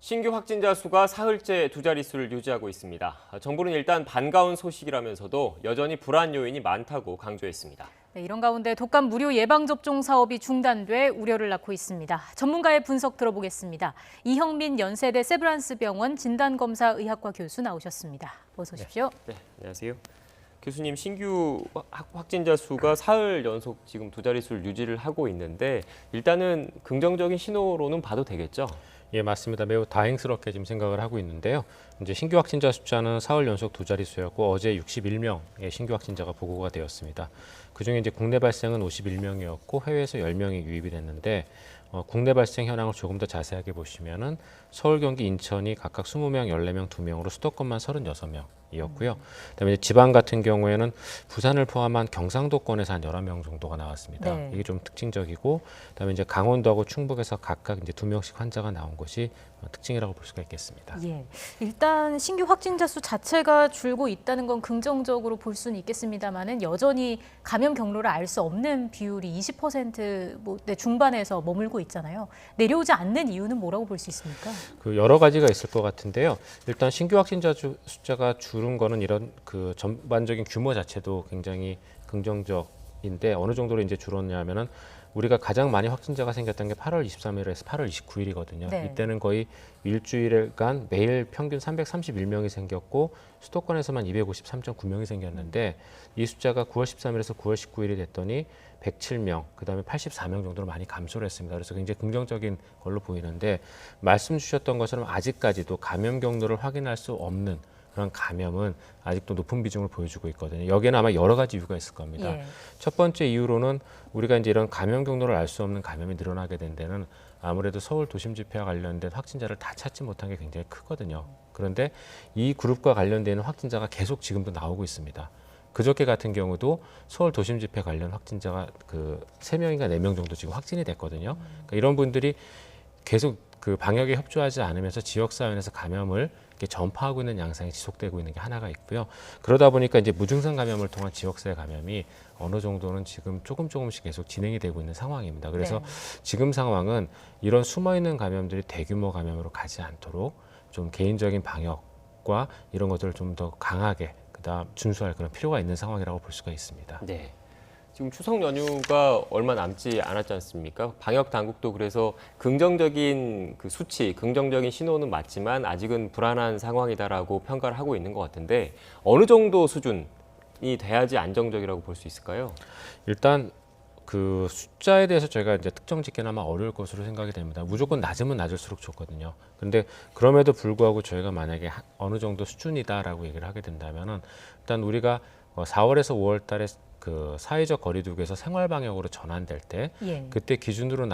신규 확진자 수가 사흘째 두 자릿수를 유지하고 있습니다. 정부는 일단 반가운 소식이라면서도 여전히 불안 요인이 많다고 강조했습니다. 네, 이런 가운데 독감 무료 예방접종 사업이 중단돼 우려를 낳고 있습니다. 전문가의 분석 들어보겠습니다. 이형민 연세대 세브란스병원 진단검사의학과 교수 나오셨습니다. 어서 오십시오. 네, 안녕하세요. 교수님, 신규 확진자 수가 사흘 연속 지금 두 자릿수를 유지를 하고 있는데 일단은 긍정적인 신호로는 봐도 되겠죠? 예, 맞습니다. 매우 다행스럽게 지금 생각을 하고 있는데요. 이제 신규 확진자 숫자는 사흘 연속 두 자릿수였고 어제 61명의 신규 확진자가 보고가 되었습니다. 그중에 이제 국내 발생은 51명이었고 해외에서 10명이 유입이 됐는데 국내 발생 현황을 조금 더 자세하게 보시면은 서울, 경기, 인천이 각각 20명, 14명, 2명으로 수도권만 36명이었고요. 그다음에 이제 지방 같은 경우에는 부산을 포함한 경상도권에서 한 11명 정도가 나왔습니다. 네. 이게 좀 특징적이고, 그다음에 이제 강원도하고 충북에서 각각 이제 2명씩 환자가 나온 것이 특징이라고 볼 수가 있겠습니다. 예, 일단 신규 확진자 수 자체가 줄고 있다는 건 긍정적으로 볼 수는 있겠습니다만은 여전히 감염 경로를 알 수 없는 비율이 20% 중반에서 머물고 있잖아요. 내려오지 않는 이유는 뭐라고 볼 수 있습니까? 그 여러 가지가 있을 것 같은데요. 일단 신규 확진자 숫자가 줄은 거는 이런 그 전반적인 규모 자체도 굉장히 긍정적인데 어느 정도로 이제 줄었냐면은 우리가 가장 많이 확진자가 생겼던 게 8월 23일에서 8월 29일이거든요. 네. 이때는 거의 일주일간 매일 평균 331명이 생겼고 수도권에서만 253.9명이 생겼는데 이 숫자가 9월 13일에서 9월 19일이 됐더니 107명, 그다음에 84명 정도로 많이 감소를 했습니다. 그래서 굉장히 긍정적인 걸로 보이는데 말씀 주셨던 것처럼 아직까지도 감염 경로를 확인할 수 없는 그런 감염은 아직도 높은 비중을 보여주고 있거든요. 여기에는 아마 여러 가지 이유가 있을 겁니다. 예. 첫 번째 이유로는 우리가 이제 이런 감염 경로를 알 수 없는 감염이 늘어나게 된 데는 아무래도 서울 도심 집회와 관련된 확진자를 다 찾지 못한 게 굉장히 크거든요. 그런데 이 그룹과 관련된 확진자가 계속 지금도 나오고 있습니다. 그저께 같은 경우도 서울 도심 집회 관련 확진자가 그 3명인가 4명 정도 지금 확진이 됐거든요. 그러니까 이런 분들이 계속 그 방역에 협조하지 않으면서 지역사회에서 감염을 이렇게 전파하고 있는 양상이 지속되고 있는 게 하나가 있고요. 그러다 보니까 이제 무증상 감염을 통한 지역사회 감염이 어느 정도는 지금 조금씩 계속 진행이 되고 있는 상황입니다. 그래서 네. 지금 상황은 이런 숨어있는 감염들이 대규모 감염으로 가지 않도록 좀 개인적인 방역과 이런 것들을 좀 더 강하게 그다음 준수할 그런 필요가 있는 상황이라고 볼 수가 있습니다. 네. 지금 추석 연휴가 얼마 남지 않았지 않습니까? 방역 당국도 그래서 긍정적인 그 수치, 긍정적인 신호는 맞지만 아직은 불안한 상황이다라고 평가를 하고 있는 것 같은데 어느 정도 수준이 돼야지 안정적이라고 볼 수 있을까요? 일단 그 숫자에 대해서 저희가 이제 특정 짓기는 아마 어려울 것으로 생각이 됩니다. 무조건 낮으면 낮을수록 좋거든요. 그런데 그럼에도 불구하고 저희가 만약에 어느 정도 수준이다라고 얘기를 하게 된다면은 일단 우리가 4월에서 5월 달에 그 사회적 거리두기에서 생활 방역으로 전환될 때 예. 그때 기준으로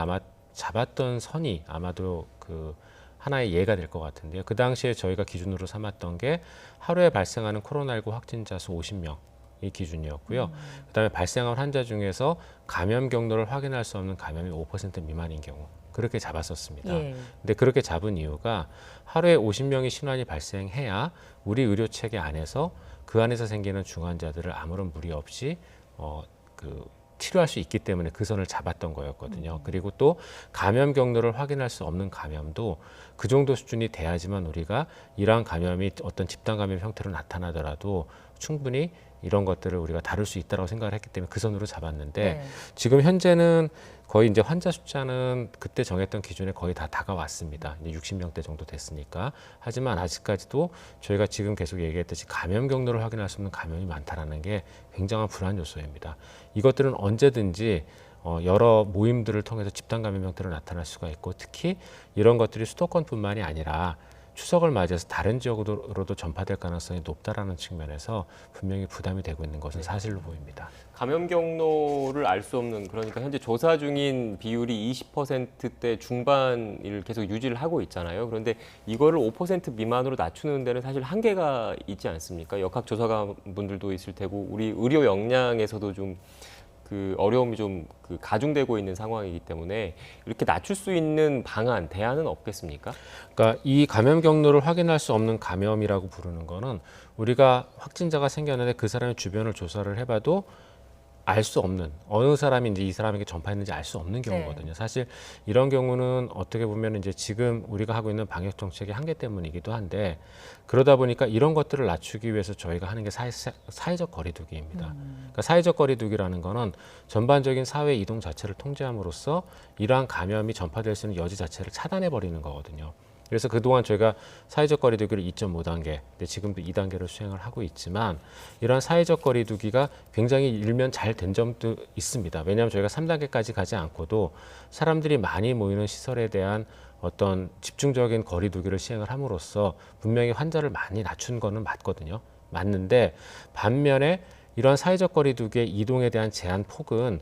잡았던 선이 아마도 그 하나의 예가 될 것 같은데요. 그 당시에 저희가 기준으로 삼았던 게 하루에 발생하는 코로나19 확진자 수 50명. 이 기준이었고요. 그다음에 발생한 환자 중에서 감염 경로를 확인할 수 없는 감염이 5% 미만인 경우 그렇게 잡았었습니다. 예. 근데 그렇게 잡은 이유가 하루에 50명이 신환이 발생해야 우리 의료 체계 안에서 그 안에서 생기는 중환자들을 아무런 무리 없이 치료할 수 있기 때문에 그 선을 잡았던 거였거든요. 그리고 또 감염 경로를 확인할 수 없는 감염도 그 정도 수준이 돼야지만 우리가 이러한 감염이 어떤 집단 감염 형태로 나타나더라도 충분히 이런 것들을 우리가 다룰 수 있다고 생각을 했기 때문에 그 선으로 잡았는데 네. 지금 현재는 거의 이제 환자 숫자는 그때 정했던 기준에 거의 다 다가왔습니다. 이제 60명대 정도 됐으니까. 하지만 아직까지도 저희가 지금 계속 얘기했듯이 감염 경로를 확인할 수 없는 감염이 많다라는 게 굉장한 불안 요소입니다. 이것들은 언제든지 여러 모임들을 통해서 집단 감염 형태로 나타날 수가 있고 특히 이런 것들이 수도권뿐만이 아니라 추석을 맞이해서 다른 지역으로도 전파될 가능성이 높다라는 측면에서 분명히 부담이 되고 있는 것은 사실로 보입니다. 감염 경로를 알 수 없는 그러니까 현재 조사 중인 비율이 20%대 중반을 계속 유지를 하고 있잖아요. 그런데 이거를 5% 미만으로 낮추는 데는 사실 한계가 있지 않습니까? 역학조사관분들도 있을 테고 우리 의료 역량에서도 좀 그 어려움이 좀 그 가중되고 있는 상황이기 때문에 이렇게 낮출 수 있는 방안, 대안은 없겠습니까? 그러니까 이 감염 경로를 확인할 수 없는 감염이라고 부르는 거는 우리가 확진자가 생겼는데 그 사람의 주변을 조사를 해봐도 알 수 없는 어느 사람이 이제 이 사람에게 전파했는지 알 수 없는 경우거든요. 사실 이런 경우는 어떻게 보면 이제 지금 우리가 하고 있는 방역 정책의 한계 때문이기도 한데 그러다 보니까 이런 것들을 낮추기 위해서 저희가 하는 게 사회적 거리두기입니다. 그러니까 사회적 거리두기라는 거는 전반적인 사회 이동 자체를 통제함으로써 이러한 감염이 전파될 수 있는 여지 자체를 차단해 버리는 거거든요. 그래서 그동안 저희가 사회적 거리두기를 2.5단계, 근데 지금도 2단계로 수행을 하고 있지만 이러한 사회적 거리두기가 굉장히 일면 잘 된 점도 있습니다. 왜냐하면 저희가 3단계까지 가지 않고도 사람들이 많이 모이는 시설에 대한 어떤 집중적인 거리두기를 시행을 함으로써 분명히 환자를 많이 낮춘 거는 맞거든요. 맞는데 반면에 이러한 사회적 거리두기의 이동에 대한 제한 폭은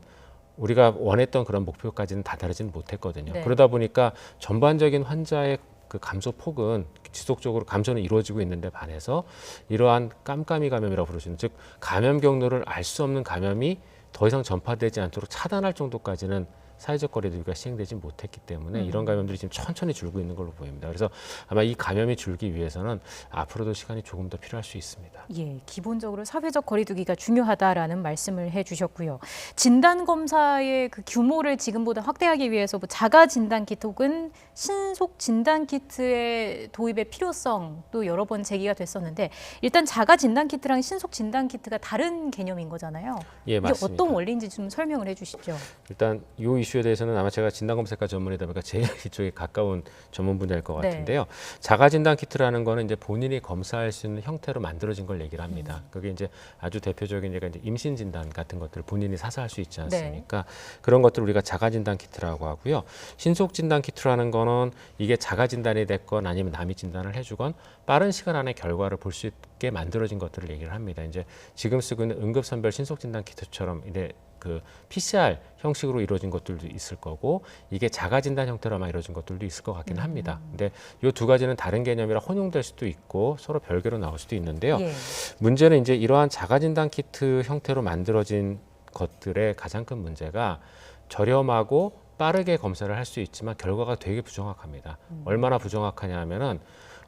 우리가 원했던 그런 목표까지는 다다르지는 못했거든요. 네. 그러다 보니까 전반적인 환자의 그 감소 폭은 지속적으로 감소는 이루어지고 있는데 반해서 이러한 깜깜이 감염이라고 부를 수 있는 즉 감염 경로를 알 수 없는 감염이 더 이상 전파되지 않도록 차단할 정도까지는 사회적 거리두기가 시행되지 못했기 때문에 이런 감염들이 지금 천천히 줄고 있는 걸로 보입니다. 그래서 아마 이 감염이 줄기 위해서는 앞으로도 시간이 조금 더 필요할 수 있습니다. 예, 기본적으로 사회적 거리두기가 중요하다라는 말씀을 해주셨고요. 진단 검사의 그 규모를 지금보다 확대하기 위해서 뭐 자가 진단 키트 혹은 신속 진단 키트의 도입의 필요성도 여러 번 제기가 됐었는데 일단 자가 진단 키트랑 신속 진단 키트가 다른 개념인 거잖아요. 예, 이게 맞습니다. 어떤 원리인지 좀 설명을 해주시죠. 일단 이 이슈에 대해서는 아마 제가 진단검색과 전문이다 보니까 제일 이쪽에 가까운 전문 분야일 것 네. 같은데요. 자가진단 키트라는 거는 이제 본인이 검사할 수 있는 형태로 만들어진 걸 얘기를 합니다. 그게 이제 아주 대표적인 얘가 이제 임신 진단 같은 것들을 본인이 사서 할 수 있지 않습니까? 그런 것들을 우리가 자가진단 키트라고 하고요. 신속 진단 키트라는 거는 이게 자가진단이 됐건 아니면 남이 진단을 해주건 빠른 시간 안에 결과를 볼 수 있게 만들어진 것들을 얘기를 합니다. 이제 지금 쓰고 있는 응급선별 신속 진단 키트처럼 이제 그 PCR 형식으로 이루어진 것들도 있을 거고 이게 자가진단 형태로 아마 이루어진 것들도 있을 것 같긴 합니다. 근데 이 두 가지는 다른 개념이라 혼용될 수도 있고 서로 별개로 나올 수도 있는데요. 예. 문제는 이제 이러한 자가진단 키트 형태로 만들어진 것들의 가장 큰 문제가 저렴하고 빠르게 검사를 할 수 있지만 결과가 되게 부정확합니다. 얼마나 부정확하냐 하면은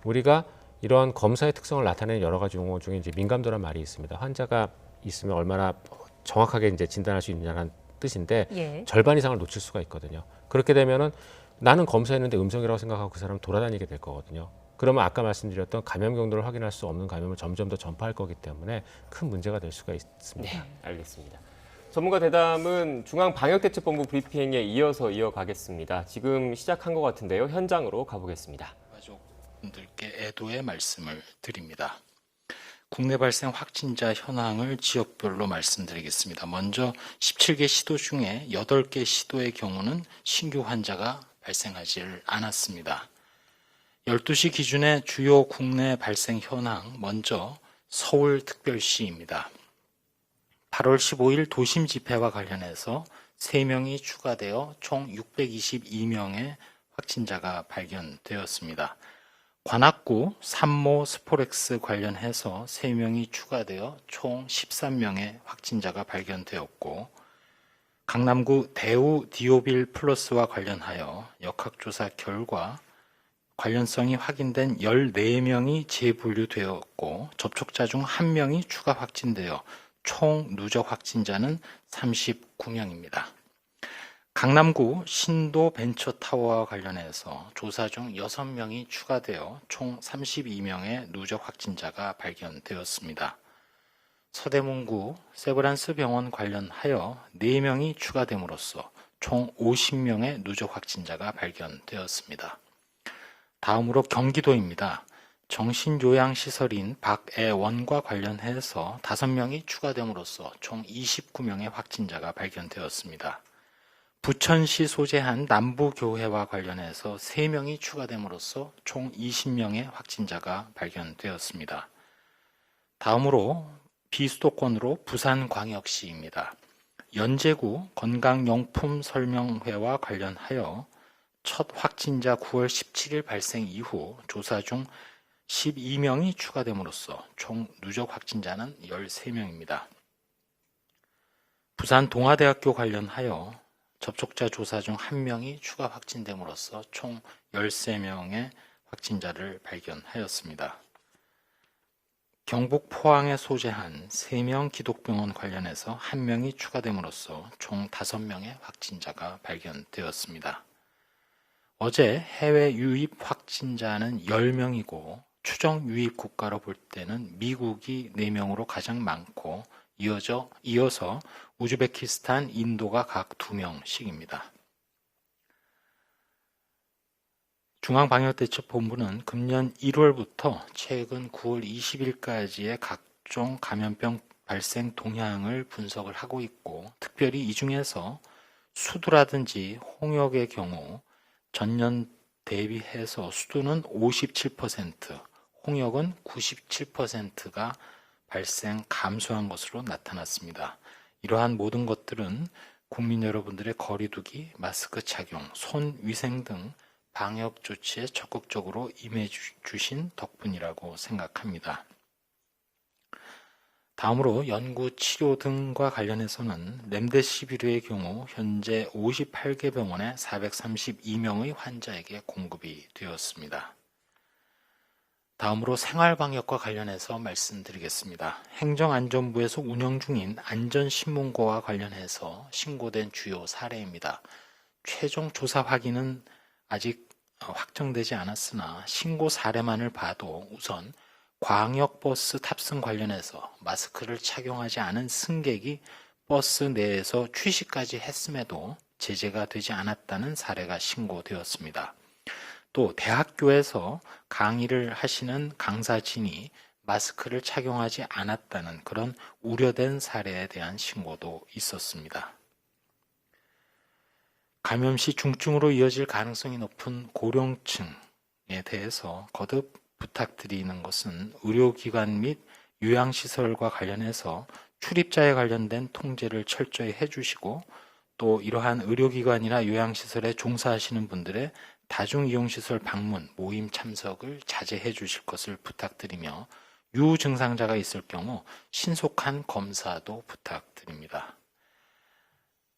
우리가 이런 검사의 특성을 나타내는 여러 가지 용어 중에 이제 민감도란 말이 있습니다. 환자가 있으면 얼마나 정확하게 이제 진단할 수 있느냐는 뜻인데 예. 절반 이상을 놓칠 수가 있거든요. 그렇게 되면은 나는 검사했는데 음성이라고 생각하고 그 사람 돌아다니게 될 거거든요. 그러면 아까 말씀드렸던 감염 경로를 확인할 수 없는 감염을 점점 더 전파할 거기 때문에 큰 문제가 될 수가 있습니다. 네, 알겠습니다. 전문가 대담은 중앙방역대책본부 브리핑에 이어서 이어가겠습니다. 지금 시작한 것 같은데요. 현장으로 가보겠습니다. 가족분들께 애도의 말씀을 드립니다. 국내 발생 확진자 현황을 지역별로 말씀드리겠습니다. 먼저 17개 시도 중에 8개 시도의 경우는 신규 환자가 발생하지 않았습니다. 12시 기준의 주요 국내 발생 현황, 먼저 서울특별시입니다. 8월 15일 도심 집회와 관련해서 3명이 추가되어 총 622명의 확진자가 발견되었습니다. 관악구 산모 스포렉스 관련해서 3명이 추가되어 총 13명의 확진자가 발견되었고 강남구 대우 디오빌 플러스와 관련하여 역학조사 결과 관련성이 확인된 14명이 재분류되었고 접촉자 중 1명이 추가 확진되어 총 누적 확진자는 39명입니다. 강남구 신도 벤처타워와 관련해서 조사 중 6명이 추가되어 총 32명의 누적 확진자가 발견되었습니다. 서대문구 세브란스 병원 관련하여 4명이 추가됨으로써 총 50명의 누적 확진자가 발견되었습니다. 다음으로 경기도입니다. 정신요양시설인 박애원과 관련해서 5명이 추가됨으로써 총 29명의 확진자가 발견되었습니다. 부천시 소재한 남부교회와 관련해서 3명이 추가됨으로써 총 20명의 확진자가 발견되었습니다. 다음으로 비수도권으로 부산광역시입니다. 연제구 건강용품설명회와 관련하여 첫 확진자 9월 17일 발생 이후 조사 중 12명이 추가됨으로써 총 누적 확진자는 13명입니다. 부산 동아대학교 관련하여 접촉자 조사 중 1명이 추가 확진됨으로써 총 13명의 확진자를 발견하였습니다. 경북 포항에 소재한 3명 기독병원 관련해서 1명이 추가됨으로써 총 5명의 확진자가 발견되었습니다. 어제 해외 유입 확진자는 10명이고 추정 유입 국가로 볼 때는 미국이 4명으로 가장 많고 이어서 우즈베키스탄, 인도가 각 2명씩입니다. 중앙방역대책본부는 금년 1월부터 최근 9월 20일까지의 각종 감염병 발생 동향을 분석을 하고 있고, 특별히 이 중에서 수두라든지 홍역의 경우 전년 대비해서 수두는 57%, 홍역은 97%가 발생 감소한 것으로 나타났습니다. 이러한 모든 것들은 국민 여러분들의 거리 두기, 마스크 착용, 손 위생 등 방역 조치에 적극적으로 임해 주신 덕분이라고 생각합니다. 다음으로 연구, 치료 등과 관련해서는 렘데시비르의 경우 현재 58개 병원에 432명의 환자에게 공급이 되었습니다. 다음으로 생활방역과 관련해서 말씀드리겠습니다. 행정안전부에서 운영 중인 안전신문고와 관련해서 신고된 주요 사례입니다. 최종 조사 확인은 아직 확정되지 않았으나 신고 사례만을 봐도 우선 광역버스 탑승 관련해서 마스크를 착용하지 않은 승객이 버스 내에서 취식까지 했음에도 제재가 되지 않았다는 사례가 신고되었습니다. 또 대학교에서 강의를 하시는 강사진이 마스크를 착용하지 않았다는 그런 우려된 사례에 대한 신고도 있었습니다. 감염 시 중증으로 이어질 가능성이 높은 고령층에 대해서 거듭 부탁드리는 것은 의료기관 및 요양시설과 관련해서 출입자에 관련된 통제를 철저히 해주시고, 또 이러한 의료기관이나 요양시설에 종사하시는 분들의 다중이용시설 방문, 모임 참석을 자제해 주실 것을 부탁드리며, 유증상자가 있을 경우 신속한 검사도 부탁드립니다.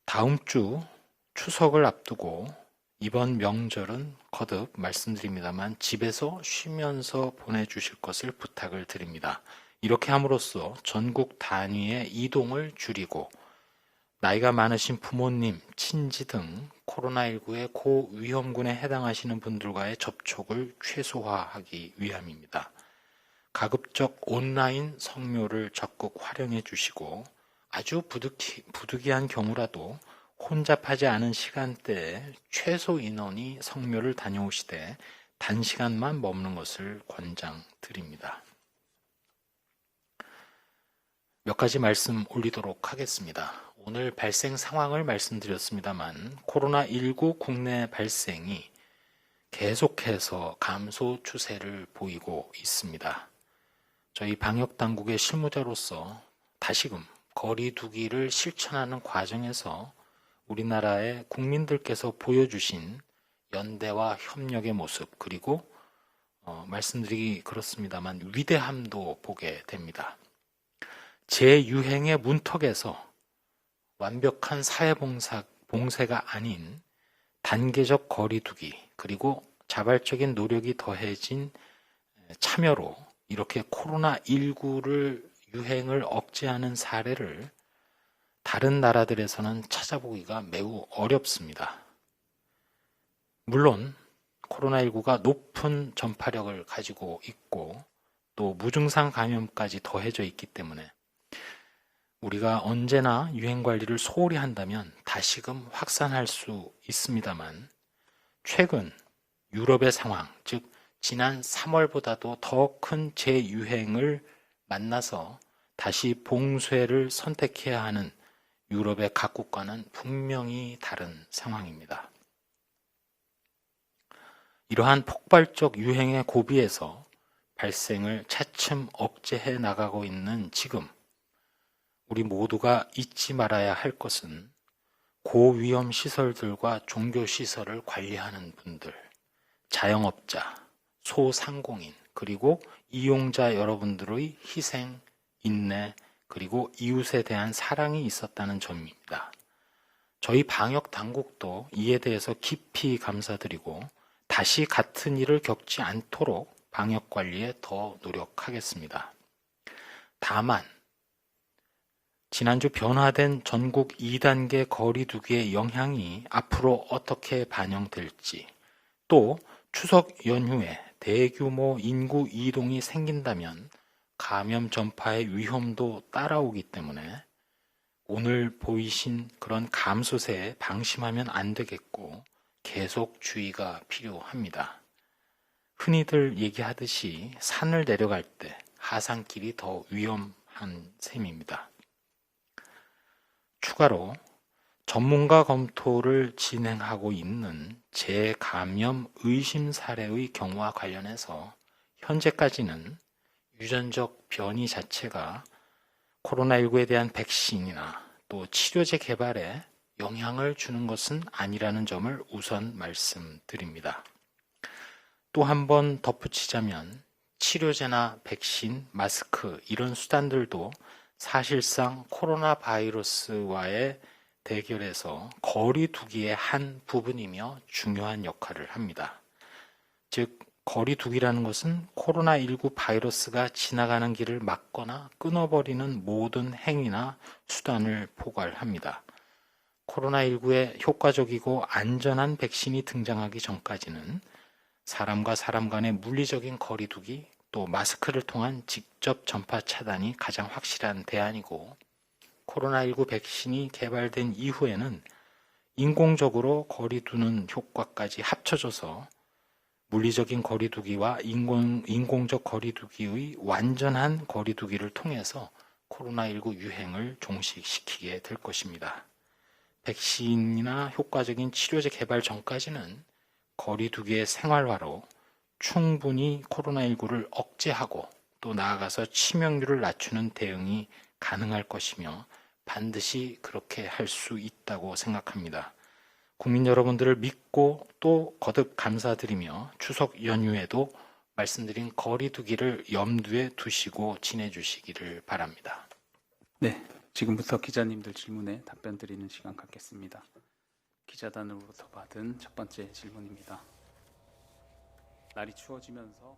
다음 주 추석을 앞두고 이번 명절은 거듭 말씀드립니다만 집에서 쉬면서 보내주실 것을 부탁을 드립니다. 이렇게 함으로써 전국 단위의 이동을 줄이고 나이가 많으신 부모님, 친지 등 코로나19의 고위험군에 해당하시는 분들과의 접촉을 최소화하기 위함입니다. 가급적 온라인 성묘를 적극 활용해 주시고, 아주 부득이한 경우라도 혼잡하지 않은 시간대에 최소 인원이 성묘를 다녀오시되 단시간만 머무는 것을 권장드립니다. 몇 가지 말씀 올리도록 하겠습니다. 오늘 발생 상황을 말씀드렸습니다만 코로나19 국내 발생이 계속해서 감소 추세를 보이고 있습니다. 저희 방역당국의 실무자로서 다시금 거리 두기를 실천하는 과정에서 우리나라의 국민들께서 보여주신 연대와 협력의 모습, 그리고 말씀드리기 그렇습니다만 위대함도 보게 됩니다. 재유행의 문턱에서 완벽한 사회봉사가 아닌 단계적 거리두기, 그리고 자발적인 노력이 더해진 참여로 이렇게 코로나19를 유행을 억제하는 사례를 다른 나라들에서는 찾아보기가 매우 어렵습니다. 물론 코로나19가 높은 전파력을 가지고 있고 또 무증상 감염까지 더해져 있기 때문에 우리가 언제나 유행 관리를 소홀히 한다면 다시금 확산할 수 있습니다만, 최근 유럽의 상황, 즉 지난 3월보다도 더 큰 재유행을 만나서 다시 봉쇄를 선택해야 하는 유럽의 각 국가는 분명히 다른 상황입니다. 이러한 폭발적 유행의 고비에서 발생을 차츰 억제해 나가고 있는 지금, 우리 모두가 잊지 말아야 할 것은 고위험 시설들과 종교시설을 관리하는 분들, 자영업자, 소상공인, 그리고 이용자 여러분들의 희생, 인내, 그리고 이웃에 대한 사랑이 있었다는 점입니다. 저희 방역 당국도 이에 대해서 깊이 감사드리고 다시 같은 일을 겪지 않도록 방역 관리에 더 노력하겠습니다. 다만 지난주 변화된 전국 2단계 거리 두기의 영향이 앞으로 어떻게 반영될지, 또 추석 연휴에 대규모 인구 이동이 생긴다면 감염 전파의 위험도 따라오기 때문에 오늘 보이신 그런 감소세에 방심하면 안 되겠고 계속 주의가 필요합니다. 흔히들 얘기하듯이 산을 내려갈 때 하산길이 더 위험한 셈입니다. 추가로 전문가 검토를 진행하고 있는 재감염 의심 사례의 경우와 관련해서 현재까지는 유전적 변이 자체가 코로나19에 대한 백신이나 또 치료제 개발에 영향을 주는 것은 아니라는 점을 우선 말씀드립니다. 또 한 번 덧붙이자면 치료제나 백신, 마스크 이런 수단들도 사실상 코로나 바이러스와의 대결에서 거리 두기의 한 부분이며 중요한 역할을 합니다. 즉, 거리 두기라는 것은 코로나19 바이러스가 지나가는 길을 막거나 끊어버리는 모든 행위나 수단을 포괄합니다. 코로나19에 효과적이고 안전한 백신이 등장하기 전까지는 사람과 사람 간의 물리적인 거리 두기, 또 마스크를 통한 직접 전파 차단이 가장 확실한 대안이고, 코로나19 백신이 개발된 이후에는 인공적으로 거리 두는 효과까지 합쳐져서 물리적인 거리 두기와 인공적 거리 두기의 완전한 거리 두기를 통해서 코로나19 유행을 종식시키게 될 것입니다. 백신이나 효과적인 치료제 개발 전까지는 거리 두기의 생활화로 충분히 코로나19를 억제하고 또 나아가서 치명률을 낮추는 대응이 가능할 것이며 반드시 그렇게 할 수 있다고 생각합니다. 국민 여러분들을 믿고 또 거듭 감사드리며 추석 연휴에도 말씀드린 거리 두기를 염두에 두시고 지내주시기를 바랍니다. 네, 지금부터 기자님들 질문에 답변 드리는 시간 갖겠습니다. 기자단으로부터 받은 첫 번째 질문입니다. 날이 추워지면서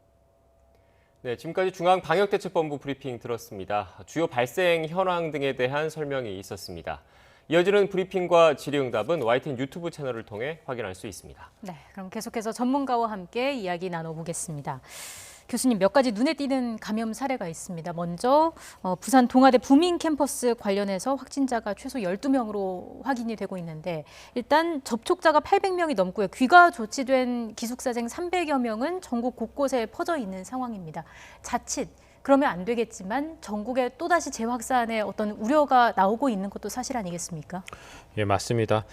네, 지금까지 중앙방역대책본부 브리핑 들었습니다. 주요 발생 현황 등에 대한 설명이 있었습니다. 이어지는 브리핑과 질의응답은 YTN 유튜브 채널을 통해 확인할 수 있습니다. 네, 그럼 계속해서 전문가와 함께 이야기 나눠보겠습니다. 교수님, 몇 가지 눈에 띄는 감염 사례가 있습니다. 먼저 부산 동아대 부민 캠퍼스 관련해서 확진자가 최소 12명으로 확인이 되고 있는데, 일단 접촉자가 800명이 넘고요. 귀가 조치된 기숙사생 300여 명은 전국 곳곳에 퍼져 있는 상황입니다. 자칫 그러면 안 되겠지만 전국에 또다시 재확산의 어떤 우려가 나오고 있는 것도 사실 아니겠습니까? 예, 맞습니다.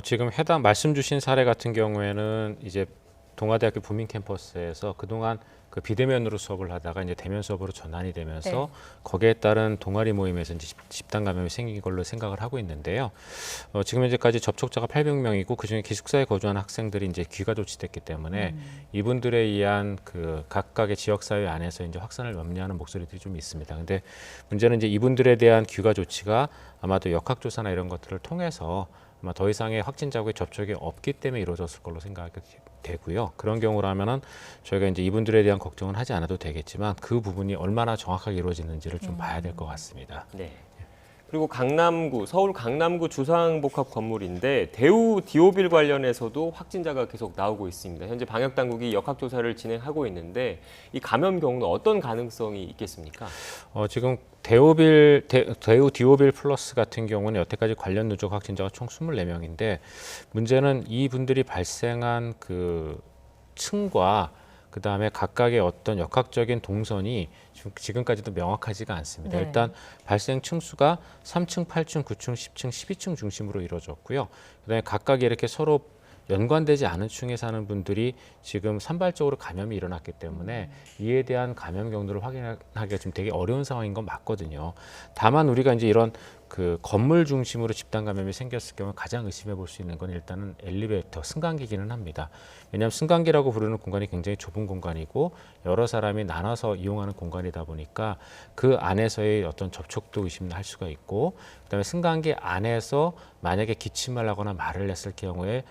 지금 해당 말씀 주신 사례 같은 경우에는 이제 동아대학교 부민 캠퍼스에서 그동안 그 비대면으로 수업을 하다가 이제 대면 수업으로 전환이 되면서 네. 거기에 따른 동아리 모임에서 이제 집단 감염이 생긴 걸로 생각을 하고 있는데요. 지금 현재까지 접촉자가 800명이고 그중에 기숙사에 거주하는 학생들이 이제 귀가 조치됐기 때문에 이분들에 의한 그 각각의 지역 사회 안에서 이제 확산을 염려하는 목소리들이 좀 있습니다. 근데 문제는 이제 이분들에 대한 귀가 조치가 아마도 역학조사나 이런 것들을 통해서 아마 더 이상의 확진자국의 접촉이 없기 때문에 이루어졌을 걸로 생각이 되고요. 그런 경우라면은 저희가 이제 이분들에 대한 걱정은 하지 않아도 되겠지만 그 부분이 얼마나 정확하게 이루어지는지를 좀 봐야 될 것 같습니다. 네. 그리고 서울 강남구 주상복합 건물인데 대우 디오빌 관련해서도 확진자가 계속 나오고 있습니다. 현재 방역 당국이 역학조사를 진행하고 있는데 이 감염 경로는 어떤 가능성이 있겠습니까? 지금 대우 디오빌 플러스 같은 경우는 여태까지 관련 누적 확진자가 총 24명인데 문제는 이분들이 발생한 그 층과 그다음에 각각의 어떤 역학적인 동선이 지금까지도 명확하지가 않습니다. 네. 일단 발생 층수가 3층, 8층, 9층, 10층, 12층 중심으로 이루어졌고요. 그다음에 각각 이렇게 서로 연관되지 않은 층에 사는 분들이 지금 산발적으로 감염이 일어났기 때문에 이에 대한 감염 경로를 확인하기가 좀 되게 어려운 상황인 건 맞거든요. 다만 우리가 이제 이런 그 건물 중심으로 집단 감염이 생겼을 경우 가장 의심해 볼 수 있는 건 일단은 엘리베이터, 승강기기는 합니다. 왜냐하면 승강기라고 부르는 공간이 굉장히 좁은 공간이고 여러 사람이 나눠서 이용하는 공간이다 보니까 그 안에서의 어떤 접촉도 의심할 수가 있고 그다음에 승강기 안에서 만약에 기침을 하거나 말을 했을 경우에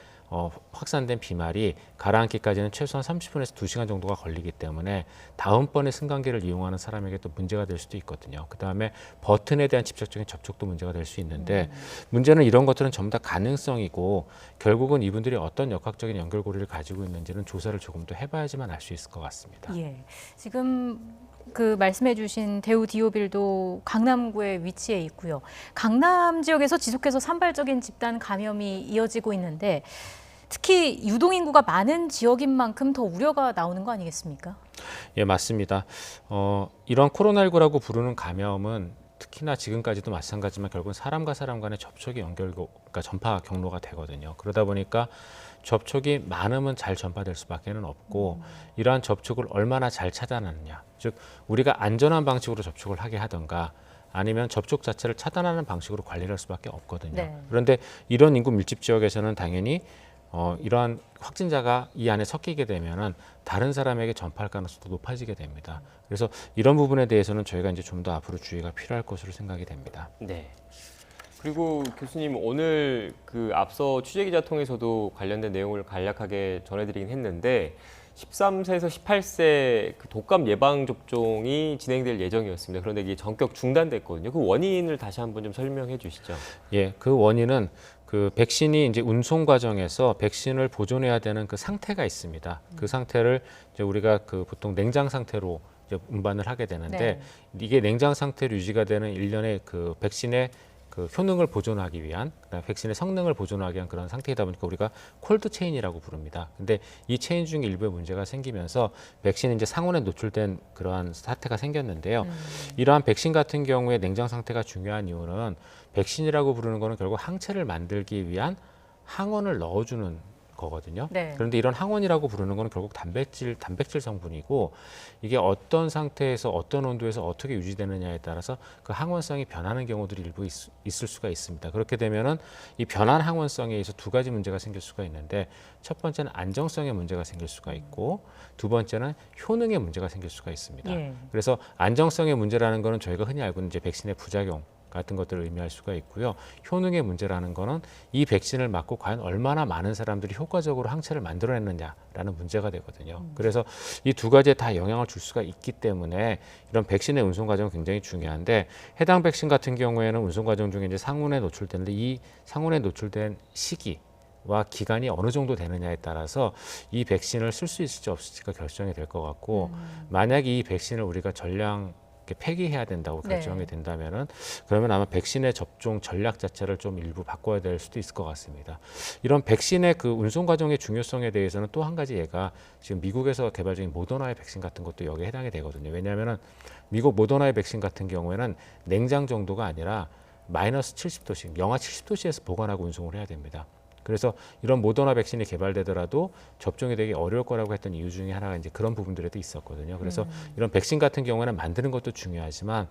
확산된 비말이 가라앉기까지는 최소한 30분에서 2시간 정도가 걸리기 때문에 다음번에 승강기를 이용하는 사람에게 또 문제가 될 수도 있거든요. 그다음에 버튼에 대한 직접적인 접촉도 문제가 될 수 있는데 문제는 이런 것들은 전부 다 가능성이고 결국은 이분들이 어떤 역학적인 연결고리를 가지고 있는지는 조사를 조금 더 해봐야지만 알 수 있을 것 같습니다. 예. 지금 그 말씀해주신 대우 디오빌도 강남구에 위치해 있고요. 강남 지역에서 지속해서 산발적인 집단 감염이 이어지고 있는데 특히 유동인구가 많은 지역인 만큼 더 우려가 나오는 거 아니겠습니까? 예, 맞습니다. 이런 코로나19라고 부르는 감염은 특히나 지금까지도 마찬가지지만 결국은 사람과 사람 간의 접촉이 그러니까 전파 경로가 되거든요. 그러다 보니까 접촉이 많으면 잘 전파될 수밖에는 없고 이러한 접촉을 얼마나 잘 차단하느냐, 즉 우리가 안전한 방식으로 접촉을 하게 하던가 아니면 접촉 자체를 차단하는 방식으로 관리를 할 수밖에 없거든요. 네. 그런데 이런 인구 밀집 지역에서는 당연히 이러한 확진자가 이 안에 섞이게 되면은 다른 사람에게 전파할 가능성도 높아지게 됩니다. 그래서 이런 부분에 대해서는 저희가 이제 좀 더 앞으로 주의가 필요할 것으로 생각이 됩니다. 네. 그리고 교수님 오늘 그 앞서 취재기자 통해서도 관련된 내용을 간략하게 전해드리긴 했는데 13세에서 18세 그 독감 예방 접종이 진행될 예정이었습니다. 그런데 이게 전격 중단됐거든요. 그 원인을 다시 한번 좀 설명해 주시죠. 예, 그 원인은 그 백신이 이제 운송 과정에서 백신을 보존해야 되는 그 상태가 있습니다. 그 상태를 이제 우리가 그 보통 냉장 상태로 이제 운반을 하게 되는데 네. 이게 냉장 상태로 유지가 되는 일련의 그 백신의 그 효능을 보존하기 위한, 그다음에 백신의 성능을 보존하기 위한 그런 상태이다 보니까 우리가 콜드 체인이라고 부릅니다. 근데 이 체인 중에 일부의 문제가 생기면서 백신이 이제 상온에 노출된 그러한 사태가 생겼는데요. 이러한 백신 같은 경우에 냉장 상태가 중요한 이유는 백신이라고 부르는 거는 결국 항체를 만들기 위한 항원을 넣어주는 거거든요. 네. 그런데 이런 항원이라고 부르는 거는 결국 단백질 성분이고 이게 어떤 상태에서 어떤 온도에서 어떻게 유지되느냐에 따라서 그 항원성이 변하는 경우들이 일부 있을 수가 있습니다. 그렇게 되면은 이 변한 항원성에 의해서 두 가지 문제가 생길 수가 있는데 첫 번째는 안정성에 문제가 생길 수가 있고 두 번째는 효능에 문제가 생길 수가 있습니다. 예. 그래서 안정성의 문제라는 거는 저희가 흔히 알고 있는 이제 백신의 부작용 같은 것들을 의미할 수가 있고요. 효능의 문제라는 거는 이 백신을 맞고 과연 얼마나 많은 사람들이 효과적으로 항체를 만들어냈느냐라는 문제가 되거든요. 그래서 이 두 가지에 다 영향을 줄 수가 있기 때문에 이런 백신의 운송 과정은 굉장히 중요한데 해당 백신 같은 경우에는 운송 과정 중에 이제 상온에 노출되는데 이 상온에 노출된 시기와 기간이 어느 정도 되느냐에 따라서 이 백신을 쓸 수 있을지 없을지가 결정이 될 것 같고 만약에 이 백신을 우리가 전량 폐기해야 된다고 결정이 네. 된다면은 그러면 아마 백신의 접종 전략 자체를 좀 일부 바꿔야 될 수도 있을 것 같습니다. 이런 백신의 그 운송 과정의 중요성에 대해서는 또 한 가지 얘가 지금 미국에서 개발 중인 모더나의 백신 같은 것도 여기에 해당이 되거든요. 왜냐하면은 미국 모더나의 백신 같은 경우에는 냉장 정도가 아니라 마이너스 70도씩, 영하 70도씨에서 보관하고 운송을 해야 됩니다. 그래서 이런 모더나 백신이 개발되더라도 접종이 되게 어려울 거라고 했던 이유 중에 하나가 이제 그런 부분들에도 있었거든요. 그래서 이런 백신 같은 경우에는 만드는 것도 중요하지만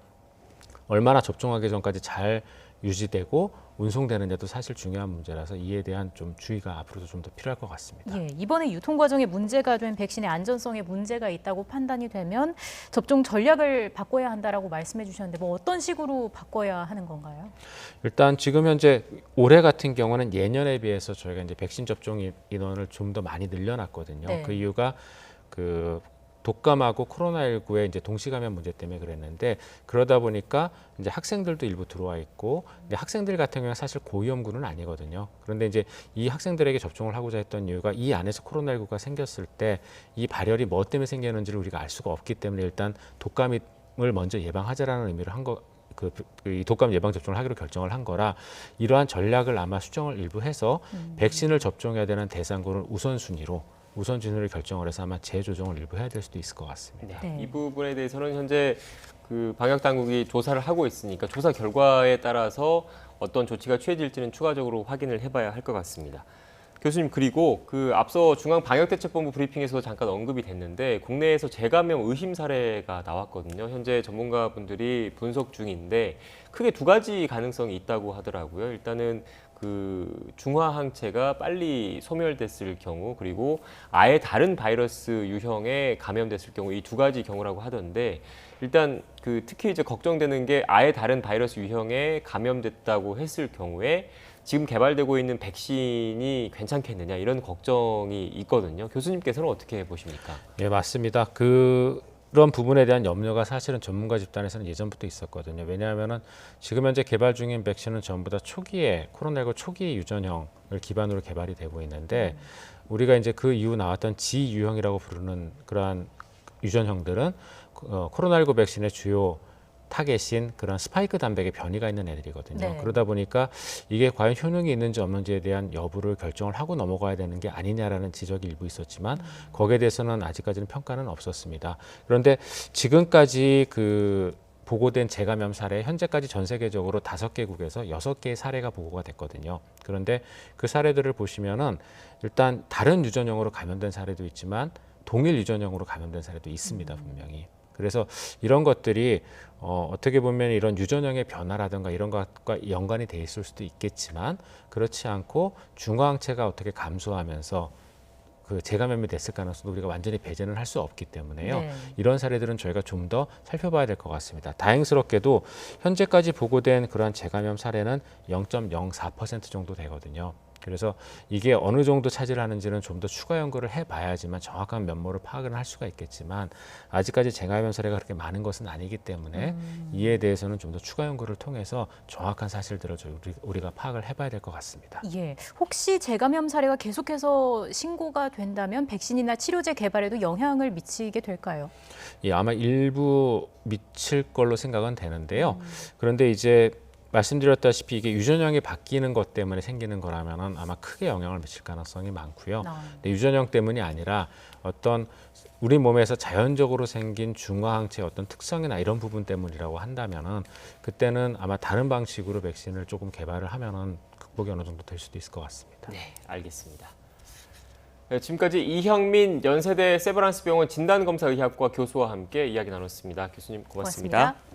얼마나 접종하기 전까지 잘 유지되고 운송되느냐도 사실 중요한 문제라서 이에 대한 좀 주의가 앞으로도 좀 더 필요할 것 같습니다. 예, 이번에 유통 과정에 문제가 된 백신의 안전성에 문제가 있다고 판단이 되면 접종 전략을 바꿔야 한다라고 말씀해 주셨는데 뭐 어떤 식으로 바꿔야 하는 건가요? 일단 지금 현재 올해 같은 경우는 예년에 비해서 저희가 이제 백신 접종 인원을 좀 더 많이 늘려놨거든요. 네. 그 이유가 그 독감하고 코로나19의 이제 동시감염 문제 때문에 그랬는데 그러다 보니까 이제 학생들도 일부 들어와 있고 근데 학생들 같은 경우는 사실 고위험군은 아니거든요. 그런데 이제 이 학생들에게 접종을 하고자 했던 이유가 이 안에서 코로나19가 생겼을 때 이 발열이 뭐 때문에 생겼는지를 우리가 알 수가 없기 때문에 일단 독감을 먼저 예방하자라는 의미로 한 거. 이 독감 예방 접종을 하기로 결정을 한 거라 이러한 전략을 아마 수정을 일부 해서 백신을 접종해야 되는 대상군을 우선순위를 결정을 해서 아마 재조정을 일부 해야 될 수도 있을 것 같습니다. 네. 이 부분에 대해서는 현재 그 방역 당국이 조사를 하고 있으니까 조사 결과에 따라서 어떤 조치가 취해질지는 추가적으로 확인을 해봐야 할 것 같습니다. 교수님 그리고 그 앞서 중앙방역대책본부 브리핑에서도 잠깐 언급이 됐는데 국내에서 재감염 의심 사례가 나왔거든요. 현재 전문가분들이 분석 중인데 크게 두 가지 가능성이 있다고 하더라고요. 일단은 그 중화 항체가 빨리 소멸됐을 경우 그리고 아예 다른 바이러스 유형에 감염됐을 경우 이 두 가지 경우라고 하던데 일단 그 특히 이제 걱정되는 게 아예 다른 바이러스 유형에 감염됐다고 했을 경우에 지금 개발되고 있는 백신이 괜찮겠느냐 이런 걱정이 있거든요. 교수님께서는 어떻게 보십니까? 예, 맞습니다. 그런 부분에 대한 염려가 사실은 전문가 집단에서는 예전부터 있었거든요. 왜냐하면은 지금 현재 개발 중인 백신은 전부 다 초기에 코로나19 초기 유전형을 기반으로 개발이 되고 있는데 우리가 이제 그 이후 나왔던 지유형이라고 부르는 그러한 유전형들은 코로나19 백신의 주요 타겟인 그런 스파이크 단백의 변이가 있는 애들이거든요. 네. 그러다 보니까 이게 과연 효능이 있는지 없는지에 대한 여부를 결정을 하고 넘어가야 되는 게 아니냐라는 지적이 일부 있었지만 거기에 대해서는 아직까지는 평가는 없었습니다. 그런데 지금까지 보고된 재감염 사례 현재까지 전 세계적으로 5개국에서 6개의 사례가 보고가 됐거든요. 그런데 그 사례들을 보시면은 일단 다른 유전형으로 감염된 사례도 있지만 동일 유전형으로 감염된 사례도 있습니다, 분명히. 그래서 이런 것들이 어떻게 보면 이런 유전형의 변화라든가 이런 것과 연관이 돼 있을 수도 있겠지만 그렇지 않고 중화항체가 어떻게 감소하면서 그 재감염이 됐을 가능성도 우리가 완전히 배제는 할 수 없기 때문에요. 네. 이런 사례들은 저희가 좀 더 살펴봐야 될 것 같습니다. 다행스럽게도 현재까지 보고된 그러한 재감염 사례는 0.04% 정도 되거든요. 그래서 이게 어느 정도 차지를 하는지는 좀 더 추가 연구를 해봐야지만 정확한 면모를 파악을 할 수가 있겠지만 아직까지 재감염 사례가 그렇게 많은 것은 아니기 때문에 이에 대해서는 좀 더 추가 연구를 통해서 정확한 사실들을 우리가 파악을 해봐야 될 것 같습니다. 예, 혹시 재감염 사례가 계속해서 신고가 된다면 백신이나 치료제 개발에도 영향을 미치게 될까요? 예, 아마 일부 미칠 걸로 생각은 되는데요. 그런데 이제 말씀드렸다시피 이게 유전형이 바뀌는 것 때문에 생기는 거라면은 아마 크게 영향을 미칠 가능성이 많고요. 근데 유전형 때문이 아니라 어떤 우리 몸에서 자연적으로 생긴 중화항체의 어떤 특성이나 이런 부분 때문이라고 한다면은 그때는 아마 다른 방식으로 백신을 조금 개발을 하면은 극복이 어느 정도 될 수도 있을 것 같습니다. 네, 알겠습니다. 네, 지금까지 이형민 연세대 세브란스 병원 진단검사의학과 교수와 함께 이야기 나눴습니다. 교수님 고맙습니다. 고맙습니다.